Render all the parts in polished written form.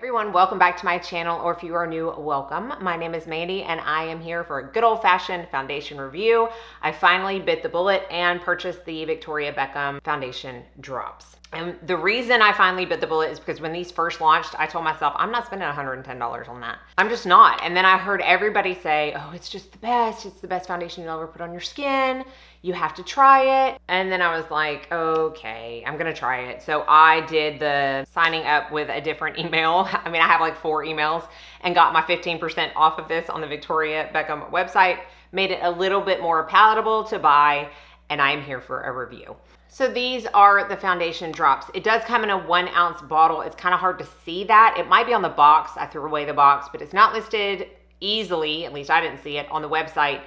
Everyone, welcome back to my channel, or if you are new, welcome. My name is Mandy and I am here for a good old-fashioned foundation review. I finally bit the bullet and purchased the Victoria Beckham foundation drops. And the reason I finally bit the bullet is because when these first launched, I told myself, I'm not spending $110 on that. I'm just not. And then I heard everybody say, oh, it's just the best. It's the best foundation you'll ever put on your skin. You have to try it. And then I was like, okay, I'm gonna try it. So I did the signing up with a different email. I mean, I have like 4 emails and got my 15% off of this on the Victoria Beckham website, made it a little bit more palatable to buy, and I'm here for a review. So these are the foundation drops. It does come in a 1-ounce bottle. It's kind of hard to see that. It might be on the box. I threw away the box, but it's not listed easily, at least I didn't see it, on the website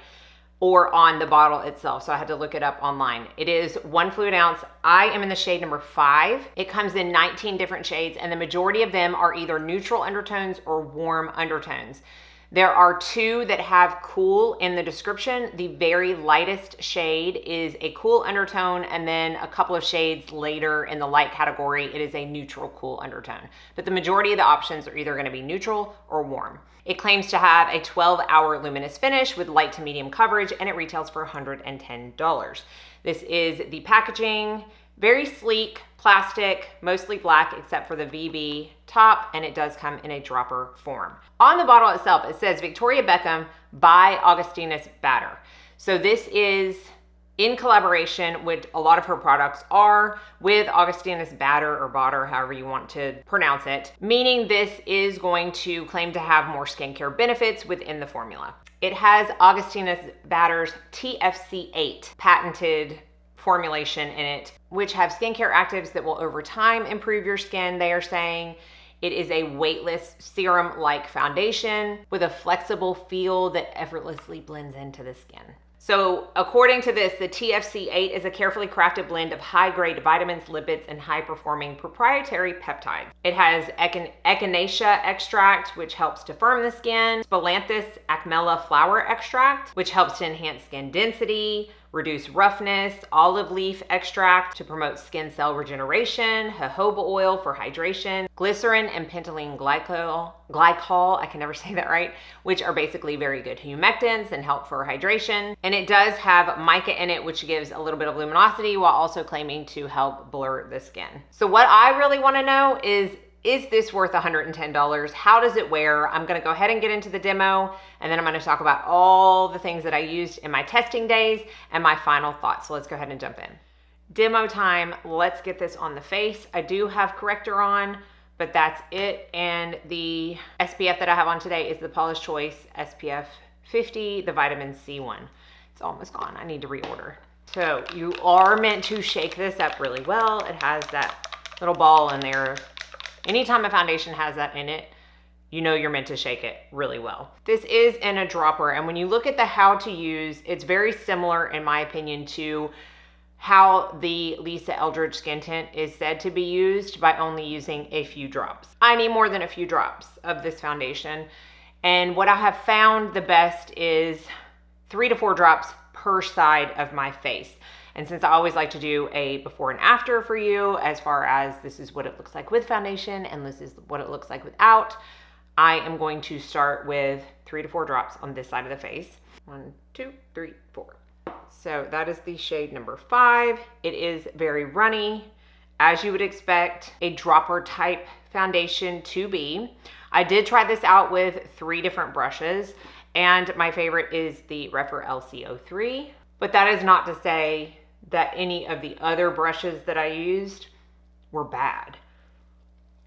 or on the bottle itself. So I had to look it up online. It is 1 fluid ounce. I am in the shade number 5. It comes in 19 different shades, and the majority of them are either neutral undertones or warm undertones. There are 2 that have cool in the description. The very lightest shade is a cool undertone, and then a couple of shades later in the light category, it is a neutral cool undertone. But the majority of the options are either gonna be neutral or warm. It claims to have a 12-hour luminous finish with light to medium coverage, and it retails for $110. This is the packaging. Very sleek, plastic, mostly black except for the VB top, and it does come in a dropper form. On the bottle itself, it says Victoria Beckham by Augustinus Bader. So this is in collaboration with a lot of her products are with Augustinus Bader or Bader, however you want to pronounce it, meaning this is going to claim to have more skincare benefits within the formula. It has Augustinus Bader's TFC8 patented formulation in it, which have skincare actives that will over time improve your skin. They are saying it is a weightless serum-like foundation with a flexible feel that effortlessly blends into the skin. So according to this, the TFC8 is a carefully crafted blend of high-grade vitamins, lipids, and high-performing proprietary peptides. It has echinacea extract, which helps to firm the skin, Spilanthes acmella flower extract, which helps to enhance skin density, reduce roughness, olive leaf extract to promote skin cell regeneration, jojoba oil for hydration, glycerin and pentylene glycol, I can never say that right, which are basically very good humectants and help for hydration. And it does have mica in it, which gives a little bit of luminosity while also claiming to help blur the skin. So what I really want to know is this worth $110? How does it wear? I'm gonna go ahead and get into the demo, and then I'm gonna talk about all the things that I used in my testing days and my final thoughts. So let's go ahead and jump in. Demo time, let's get this on the face. I do have corrector on, but that's it. And the SPF that I have on today is the Paula's Choice SPF 50, the vitamin C one. It's almost gone, I need to reorder. So you are meant to shake this up really well. It has that little ball in there. Anytime a foundation has that in it, you know you're meant to shake it really well. This is in a dropper, and when you look at the how to use, it's very similar, in my opinion, to how the Lisa Eldridge skin tint is said to be used, by only using a few drops. I need more than a few drops of this foundation, and what I have found the best is 3 to 4 drops per side of my face. And since I always like to do a before and after for you, as far as this is what it looks like with foundation and this is what it looks like without, I am going to start with 3 to 4 drops on this side of the face. 1, 2, 3, 4. So that is the shade number 5. It is very runny, as you would expect a dropper type foundation to be. I did try this out with 3 different brushes, and my favorite is the Rephr LC03, but that is not to say that any of the other brushes that I used were bad.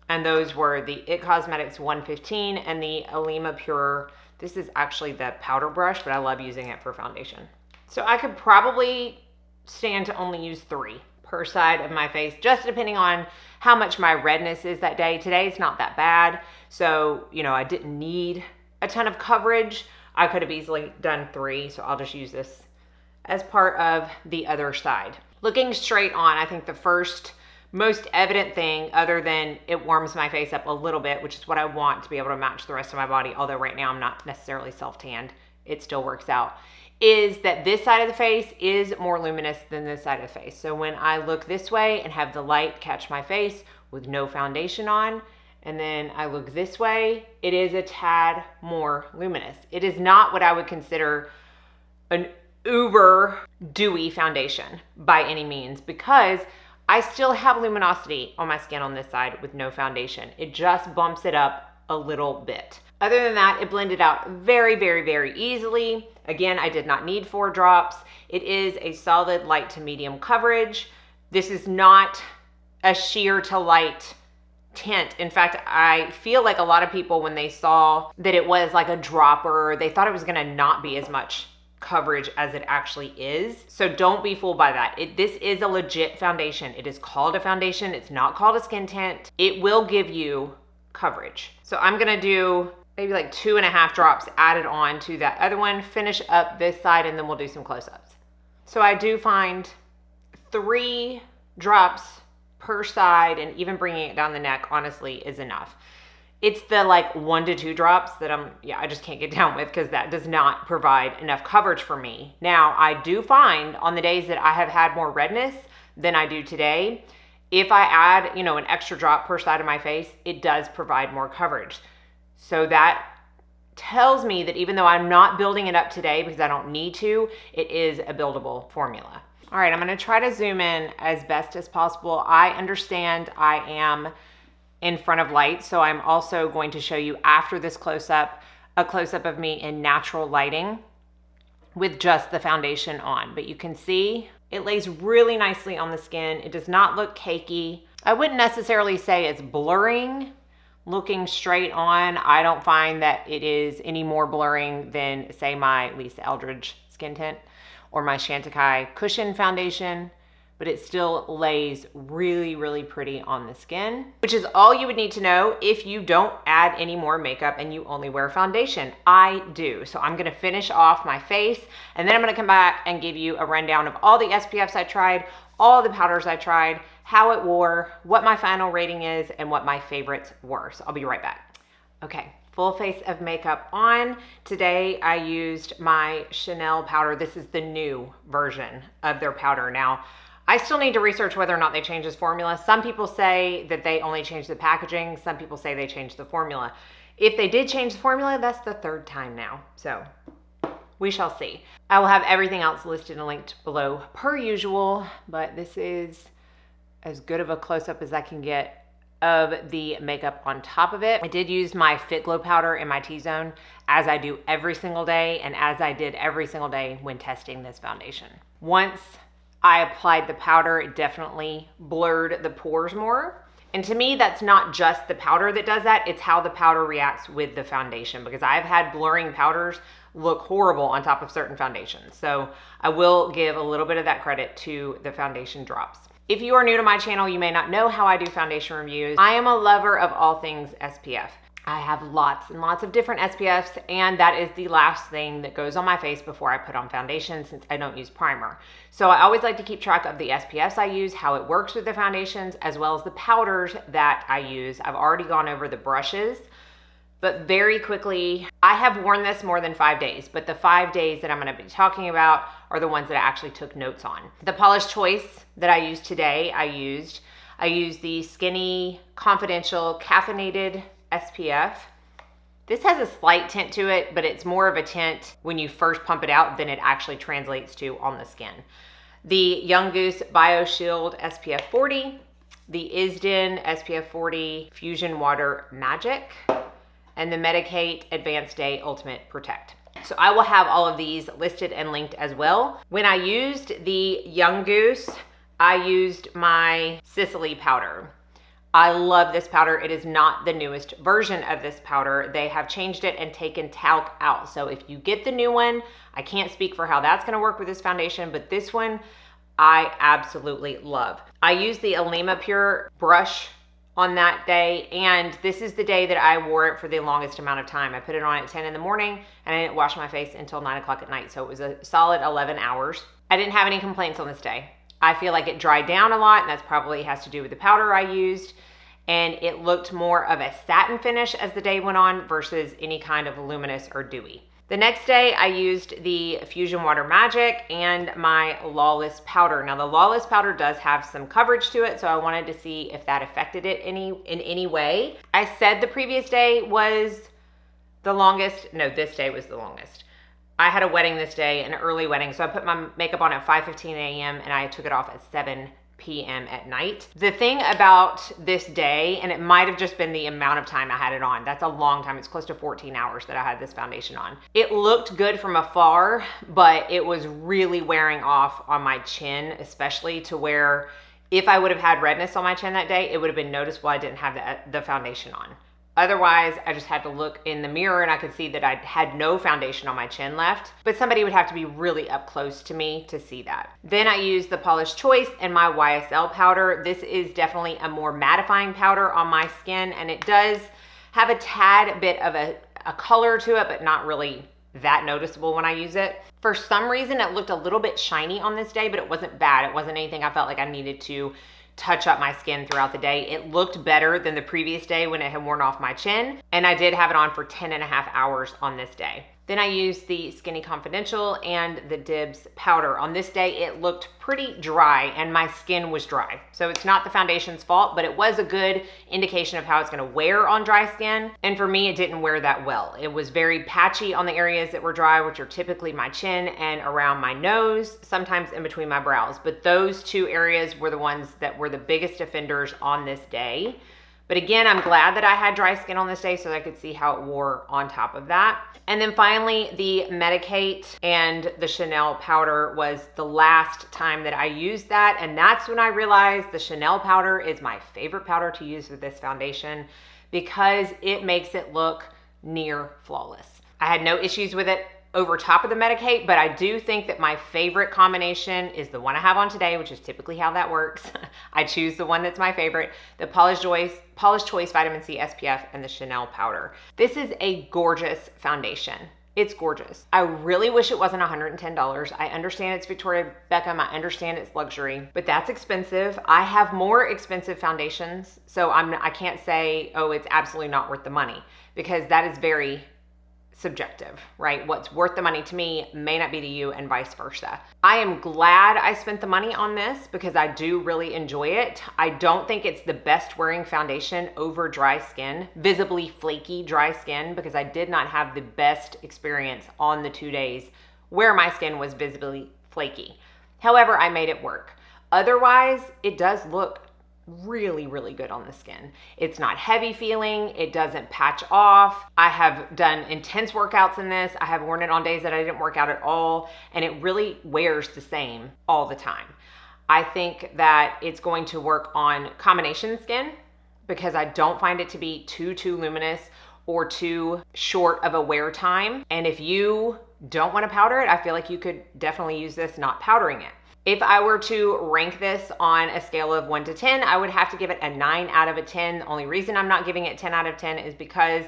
And those were the IT Cosmetics 115 and the Alima Pure. This is actually the powder brush, but I love using it for foundation. So I could probably stand to only use 3 per side of my face, just depending on how much my redness is that day. Today it's not that bad, so you know, I didn't need a ton of coverage. I could have easily done 3, so I'll just use this as part of the other side. Looking straight on, I think the first most evident thing, other than it warms my face up a little bit, which is what I want to be able to match the rest of my body, although right now I'm not necessarily self-tanned, it still works out, is that this side of the face is more luminous than this side of the face. So when I look this way and have the light catch my face with no foundation on, and then I look this way, it is a tad more luminous. It is not what I would consider an uber dewy foundation by any means, because I still have luminosity on my skin on this side with no foundation. It just bumps it up a little bit. Other than that, it blended out very, very, very easily. Again, I did not need 4 drops. It is a solid light to medium coverage. This is not a sheer to light tint. In fact, I feel like a lot of people, when they saw that it was like a dropper, they thought it was gonna not be as much coverage as it actually is. So don't be fooled by that. This is a legit foundation. It is called a foundation. It's not called a skin tint. It will give you coverage. So I'm gonna do maybe like 2.5 drops added on to that other one, finish up this side, and then we'll do some close-ups. So I do find 3 drops per side, and even bringing it down the neck honestly is enough. It's the like 1 to 2 drops that I just can't get down with, because that does not provide enough coverage for me. Now, I do find on the days that I have had more redness than I do today, if I add, an extra drop per side of my face, it does provide more coverage. So that tells me that even though I'm not building it up today because I don't need to, it is a buildable formula. All right, I'm gonna try to zoom in as best as possible. I understand I am in front of light, so I'm also going to show you after this close-up, a close-up of me in natural lighting with just the foundation on. But you can see it lays really nicely on the skin. It does not look cakey. I wouldn't necessarily say it's blurring. Looking straight on, I don't find that it is any more blurring than, say, my Lisa Eldridge skin tint or my Chantecaille cushion foundation, but it still lays really, really pretty on the skin, which is all you would need to know if you don't add any more makeup and you only wear foundation. I do. So I'm gonna finish off my face, and then I'm gonna come back and give you a rundown of all the SPFs I tried, all the powders I tried, how it wore, what my final rating is, and what my favorites were. So I'll be right back. Okay, full face of makeup on. Today I used my Chanel powder. This is the new version of their powder. Now, I still need to research whether or not they changed this formula. Some people say that they only changed the packaging. Some people say they changed the formula. If they did change the formula, that's the 3rd time now. So we shall see. I will have everything else listed and linked below per usual, but this is as good of a close-up as I can get of the makeup on top of it. I did use my Fit Glow powder in my T-zone, as I do every single day, and as I did every single day when testing this foundation. Once I applied the powder, it definitely blurred the pores more. And to me, that's not just the powder that does that, it's how the powder reacts with the foundation, because I've had blurring powders look horrible on top of certain foundations. So I will give a little bit of that credit to the foundation drops. If you are new to my channel, you may not know how I do foundation reviews. I am a lover of all things SPF. I have lots and lots of different SPFs, and that is the last thing that goes on my face before I put on foundation, since I don't use primer. So I always like to keep track of the SPFs I use, how it works with the foundations, as well as the powders that I use. I've already gone over the brushes, but very quickly, I have worn this more than 5 days, but the 5 days that I'm gonna be talking about are the ones that I actually took notes on. The Polish Choice that I used today, I used the Skinny Confidential Caffeinated SPF. This has a slight tint to it, but it's more of a tint when you first pump it out than it actually translates to on the skin. The Young Goose BioShield SPF 40, the Isden SPF 40 Fusion Water Magic, and the Medicate Advanced Day Ultimate Protect. So I will have all of these listed and linked as well. When I used the Young Goose, I used my Sicily powder. I love this powder. It is not the newest version of this powder. They have changed it and taken talc out. So if you get the new one, I can't speak for how that's gonna work with this foundation, but this one I absolutely love. I used the Alima Pure brush on that day, and this is the day that I wore it for the longest amount of time. I put it on at 10 in the morning, and I didn't wash my face until 9 o'clock at night, so it was a solid 11 hours. I didn't have any complaints on this day. I feel like it dried down a lot, and that's probably has to do with the powder I used, and it looked more of a satin finish as the day went on versus any kind of luminous or dewy. The next day, I used the Fusion Water Magic and my Lawless powder. Now, the Lawless powder does have some coverage to it, so I wanted to see if that affected it in any way. I said the previous day was the longest. No, this day was the longest. I had a wedding this day, an early wedding, so I put my makeup on at 5:15 a.m. and I took it off at 7 p.m. at night. The thing about this day, and it might have just been the amount of time I had it on, that's a long time, it's close to 14 hours that I had this foundation on. It looked good from afar, but it was really wearing off on my chin, especially to where if I would have had redness on my chin that day, it would have been noticeable I didn't have the foundation on. Otherwise, I just had to look in the mirror and I could see that I had no foundation on my chin left, but somebody would have to be really up close to me to see that. Then I used the Polish Choice and my YSL powder. This is definitely a more mattifying powder on my skin, and it does have a tad bit of a color to it, but not really that noticeable when I use it. For some reason, it looked a little bit shiny on this day, but it wasn't bad. It wasn't anything I felt like I needed to touch up my skin throughout the day. It looked better than the previous day when it had worn off my chin, and I did have it on for 10.5 hours on this day. Then I used the Skinny Confidential and the Dibs powder. On this day, it looked pretty dry and my skin was dry. So it's not the foundation's fault, but it was a good indication of how it's gonna wear on dry skin. And for me, it didn't wear that well. It was very patchy on the areas that were dry, which are typically my chin and around my nose, sometimes in between my brows. But those two areas were the ones that were the biggest offenders on this day. But again, I'm glad that I had dry skin on this day so that I could see how it wore on top of that. And then finally, the Medicate and the Chanel powder was the last time that I used that. And that's when I realized the Chanel powder is my favorite powder to use with this foundation because it makes it look near flawless. I had no issues with it over top of the Medicate, but I do think that my favorite combination is the one I have on today, which is typically how that works. I choose the one that's my favorite, the Polish Choice Vitamin C SPF and the Chanel powder. This is a gorgeous foundation. It's gorgeous. I really wish it wasn't $110. I understand it's Victoria Beckham. I understand it's luxury, but that's expensive. I have more expensive foundations, so I can't say, oh, it's absolutely not worth the money, because that is very subjective, right? What's worth the money to me may not be to you, and vice versa. I am glad I spent the money on this because I do really enjoy it. I don't think it's the best wearing foundation over dry skin, visibly flaky dry skin, because I did not have the best experience on the 2 days where my skin was visibly flaky. However, I made it work. Otherwise, it does look really, really good on the skin. It's not heavy feeling. It doesn't patch off. I have done intense workouts in this. I have worn it on days that I didn't work out at all, and it really wears the same all the time. I think that it's going to work on combination skin because I don't find it to be too luminous or too short of a wear time. And if you don't want to powder it, I feel like you could definitely use this not powdering it. If I were to rank this on a scale of 1 to 10, I would have to give it a 9 out of a 10. The only reason I'm not giving it 10 out of 10 is because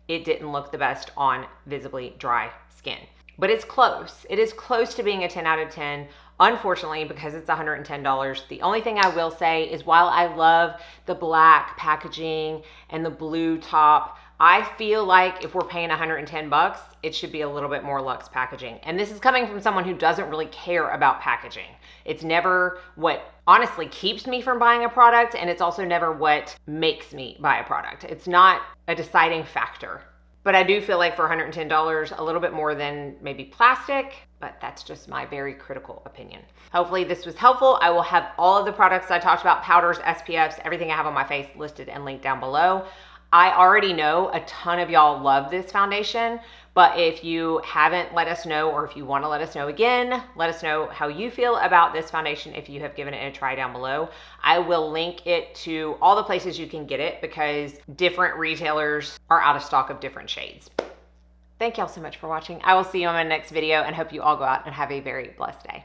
it didn't look the best on visibly dry skin. But it's close. It is close to being a 10 out of 10. Unfortunately, because it's $110, the only thing I will say is while I love the black packaging and the blue top, I feel like if we're paying 110 bucks, it should be a little bit more luxe packaging. And this is coming from someone who doesn't really care about packaging. It's never what honestly keeps me from buying a product, and it's also never what makes me buy a product. It's not a deciding factor. But I do feel like for $110, a little bit more than maybe plastic, but that's just my very critical opinion. Hopefully this was helpful. I will have all of the products I talked about, powders, SPFs, everything I have on my face listed and linked down below. I already know a ton of y'all love this foundation, but if you haven't let us know, or if you want to let us know again, let us know how you feel about this foundation if you have given it a try down below. I will link it to all the places you can get it because different retailers are out of stock of different shades. Thank y'all so much for watching. I will see you on my next video and hope you all go out and have a very blessed day.